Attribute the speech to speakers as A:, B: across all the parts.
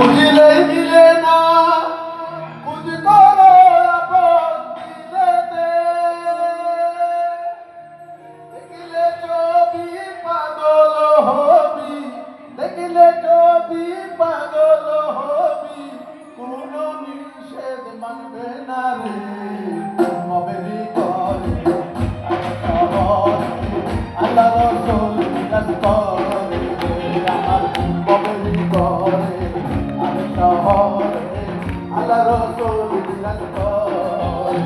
A: বুঝিলেই মিলে না বুঝ করো আপন দিলেতে দেখিলে ছবি পাগল হবি দেখিলে ছবি পাগল হবি কোন নিষেধ মানবে না রে মবেরি করে আল্লাহ রসুল বিরাজ করে আমার মবেরি করে শহরে আল্লাহ রসুল বিরাজ করে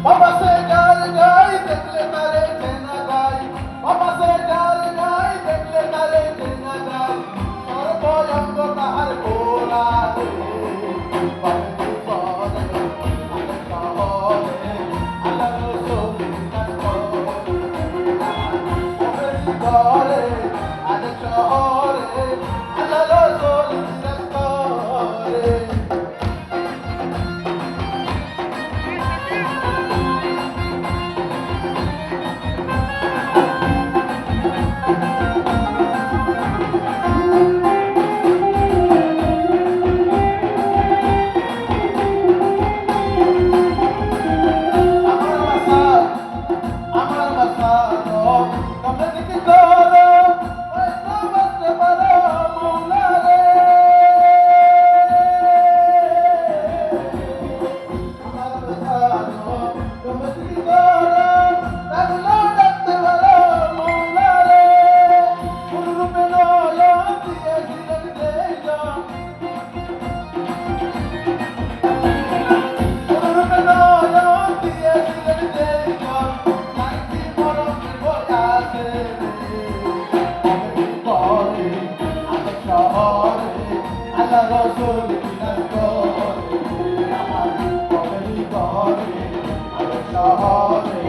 A: বাবা সে যার গাই দেখলে তারে চেনা গাই বাবা সে যার গাই দেখলে তারে চেনা গাই সর্বয়ঙ্গ তাহার গোলা রে বাবু করে শহরে আল্লাহ রসুল বিরাজ করে আজ শহরে আল্লাহ রসুল বিরাজ করে আমার বাসা তবে দেখি করো ওই তো বাসতে পারো মৌলা রে আমার বাসা তবে দেখি করো তাগুলো ডাকতে পারো মৌলা রে পূর্বে নয়ন দিয়েছিলেন দেইলাম পূর্বে নয়ন দিয়েছিলেন দেইলাম আল্লাহ রসুল বিরাজ করে আমার কবরি করে শহরে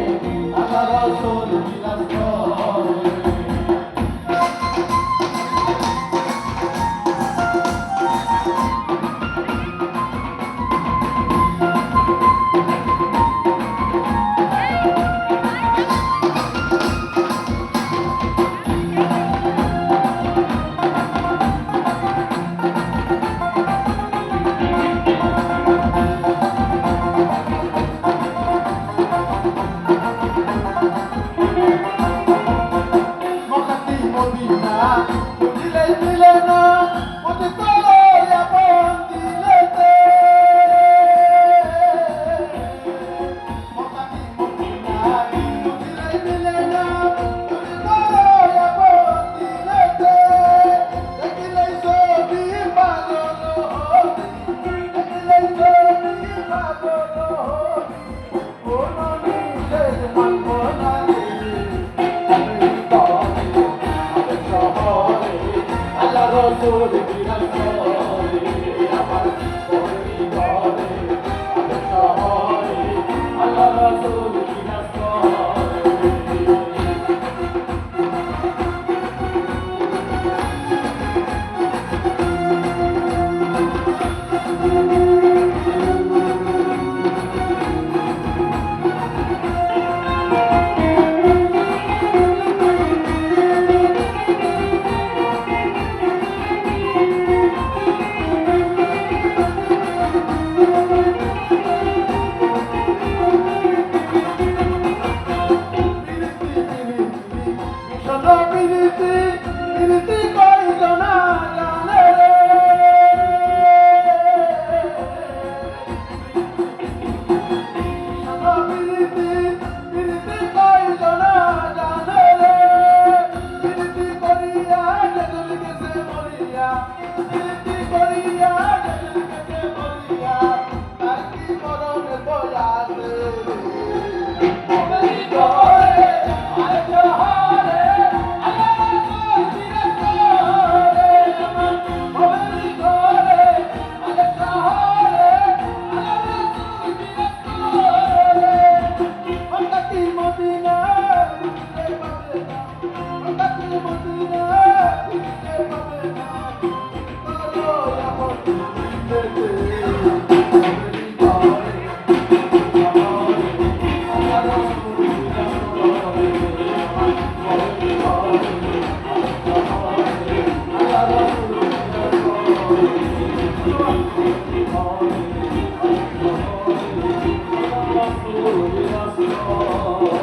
A: আল্লাহ রসুল বিরাজ করে বুঝিলেই মিলে না বুঝ করো আপন দিলেতে মকামি মদিনা বুঝিলেই মিলে না বুঝ করো আপন দিলেতে দেখিলেই ছবি পাগল হবি দেখিলেই ছবি পাগল হবি কোন নিষেধ মানব না রে আল্লাহ রসুল বিরাজ করে আমার কবরি করে শহরে আল্লাহ রসুল বিরাজ বিরতি কইল না জানে রে বিরতি কইল না জানে রে বিরতি করিয়া যেদিন গেছে মরিয়া বিরতি করিয়া যেদিন গেছে মরিয়া তার কি মরণে বয়াছে মরি করে আয় শহরে মদিনা রাসূল রাসূল